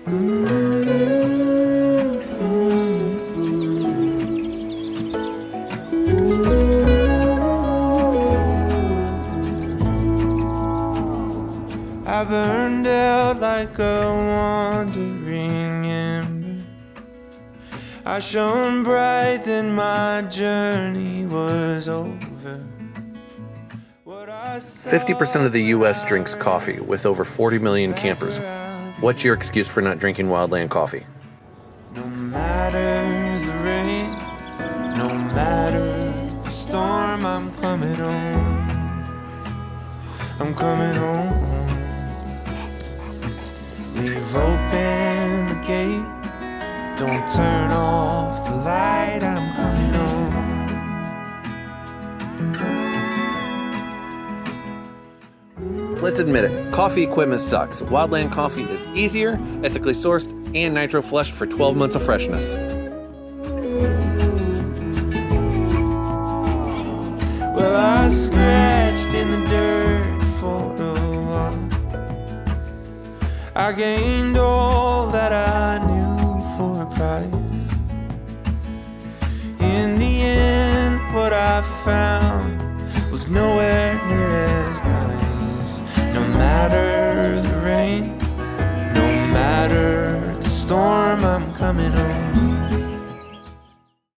I burned out like a wandering ember. I shone bright, then my journey was over. 50% of the U.S. drinks coffee, with over 40 million campers. What's your excuse for not drinking Wildland Coffee? No matter the rain, no matter the storm, I'm coming home. I'm coming home. Leave open the gate, don't turn off the light, I'm coming home. Let's admit it, coffee equipment sucks. Wildland Coffee is easier, ethically sourced, and nitro flushed for 12 months of freshness. Well, I scratched in the dirt for a while. I gained